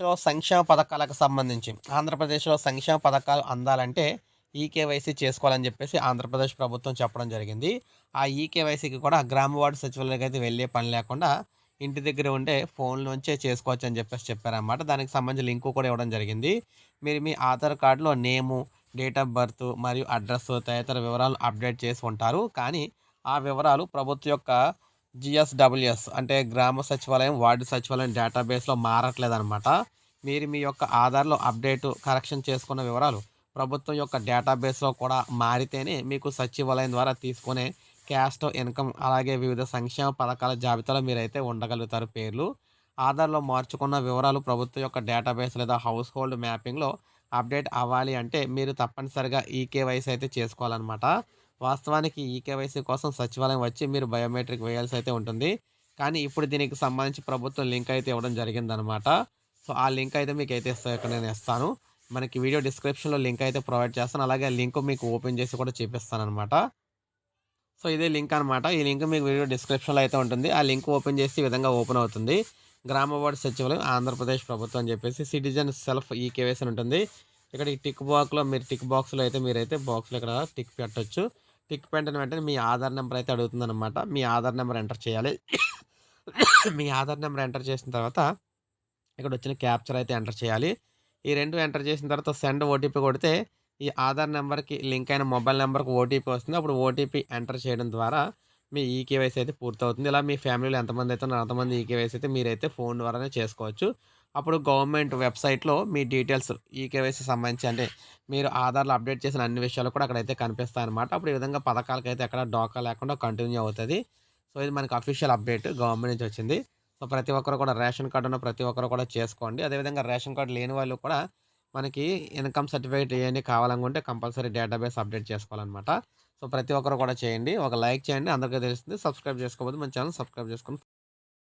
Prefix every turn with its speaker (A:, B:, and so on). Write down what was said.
A: ఆంధ్రప్రదేశ్‌లో సంక్షేమ పథకాలకు సంబంధించి ఆంధ్రప్రదేశ్‌లో సంక్షేమ పథకాలు అందాలంటే ఈకేవైసీ చేసుకోవాలని చెప్పేసి ఆంధ్రప్రదేశ్ ప్రభుత్వం చెప్పడం జరిగింది. ఆ ఈకేవైసీకి కూడా గ్రామ వార్డు సచివాలయానికైతే వెళ్ళే పని లేకుండా ఇంటి దగ్గర ఉండే ఫోన్ నుంచే చేసుకోవచ్చని చెప్పేసి చెప్పారనమాట. దానికి సంబంధించి లింకు కూడా ఇవ్వడం జరిగింది. మీరు మీ ఆధార్ కార్డ్‌లో నేము, డేట్ ఆఫ్ బర్త్ మరియు అడ్రెస్సు తదితర వివరాలు అప్డేట్ చేసి ఉంటారు. కానీ ఆ వివరాలు ప్రభుత్వం యొక్క జీఎస్‌డబ్ల్యూఎస్ అంటే గ్రామ సచివాలయం, వార్డు సచివాలయం డేటాబేస్‌లో మారట్లేదనమాట. మీరు మీ యొక్క ఆధార్‌లో కరెక్షన్ చేసుకున్న వివరాలు ప్రభుత్వం యొక్క డేటాబేస్‌లో కూడా మారితేనే మీకు సచివాలయం ద్వారా తీసుకునే క్యాస్ట్, ఇన్‌కమ్ అలాగే వివిధ సంక్షేమ పథకాల జాబితాలో మీరైతే ఉండగలుగుతారు పేర్లు. ఆధార్‌లో మార్చుకున్న వివరాలు ప్రభుత్వం యొక్క డేటాబేస్ లేదా హౌస్ హోల్డ్ మ్యాపింగ్‌లో అప్డేట్ అవ్వాలి అంటే మీరు తప్పనిసరిగా ఈకేవైసీ అయితే చేసుకోవాలనమాట. వాస్తవానికి ఈకేవైసీ కోసం సచివాలయం వచ్చి మీరు బయోమెట్రిక్ వేయాల్సి అయితే ఉంటుంది. కానీ ఇప్పుడు దీనికి సంబంధించి ప్రభుత్వం లింక్ అయితే ఇవ్వడం జరిగిందనమాట. సో, ఆ లింక్ అయితే మీకైతే ఇక్కడ నేను ఇస్తాను. మనకి వీడియో డిస్క్రిప్షన్‌లో లింక్ అయితే ప్రొవైడ్ చేస్తాను. అలాగే ఆ లింక్ మీకు ఓపెన్ చేసి కూడా చూపిస్తాననమాట. సో, ఇదే లింక్ అనమాట. ఈ లింక్ మీకు వీడియో డిస్క్రిప్షన్‌లో అయితే ఉంటుంది. ఆ లింక్ ఓపెన్ చేసి ఈ విధంగా ఓపెన్ అవుతుంది. గ్రామ వార్డు సచివాలయం ఆంధ్రప్రదేశ్ ప్రభుత్వం అని చెప్పేసి సిటిజన్ సెల్ఫ్ ఈకేవైసీ అని ఉంటుంది. ఇక్కడ ఈ టిక్ బాక్స్‌లో అయితే మీరైతే బాక్స్‌లో ఇక్కడ టిక్ పెట్టొచ్చు. టిక్ పెట్టిన వెంటనే మీ ఆధార్ నంబర్ అయితే అడుగుతుందనమాట. మీ ఆధార్ నంబర్ ఎంటర్ చేయాలి. మీ ఆధార్ నంబర్ ఎంటర్ చేసిన తర్వాత ఇక్కడొచ్చిన క్యాప్చర్ అయితే ఎంటర్ చేయాలి. ఈ 2 ఎంటర్ చేసిన తర్వాత సెండ్ ఓటీపీ కొడితే, ఈ ఆధార్ నంబర్‌కి లింక్ అయిన మొబైల్ నంబర్‌కి ఓటీపీ వస్తుంది. అప్పుడు ఓటీపీ ఎంటర్ చేయడం ద్వారా మీ ఈకేవైసీ అయితే పూర్తవుతుంది. ఇలా మీ ఫ్యామిలీలో ఎంతమంది అయితే ఉన్నారో అంతమంది ఈకేవైసీ అయితే మీరైతే ఫోన్ ద్వారానే చేసుకోవచ్చు. అప్పుడు గవర్నమెంట్ వెబ్‌సైట్‌లో మీ డీటెయిల్స్ ఈకేవైసీ సంబంధించి అంటే మీరు ఆధార్‌లో అప్డేట్ చేసిన అన్ని విషయాలు కూడా అక్కడైతే కనిపిస్తాయన్నమాట. అప్పుడు ఈ విధంగా పథకాలకైతే ఎక్కడ డోకా లేకుండా కంటిన్యూ అవుతది. సో, ఇది మనకి అఫీషియల్ అప్డేట్ గవర్నమెంట్ నుంచి వచ్చింది. సో, ప్రతి ఒక్కరు కూడా రేషన్ కార్డ్ ఉన్న ప్రతి ఒక్కరు కూడా చేసుకోండి. అదేవిధంగా రేషన్ కార్డ్ లేని వాళ్ళు కూడా మనకి ఇన్‌కమ్ సర్టిఫికేట్ ఇయన్నీ కావాలనుకుంటే కంపల్సరీ డేటాబేస్ అప్డేట్ చేసుకోవాలనమాట. సో, ప్రతి ఒక్కరు కూడా చేయండి. ఒక లైక్ చేయండి. అందరికీ తెలుస్తుంది. సబ్స్క్రైబ్ చేసుకోకపోతే మన ఛానెల్ సబ్స్క్రైబ్ చేసుకొని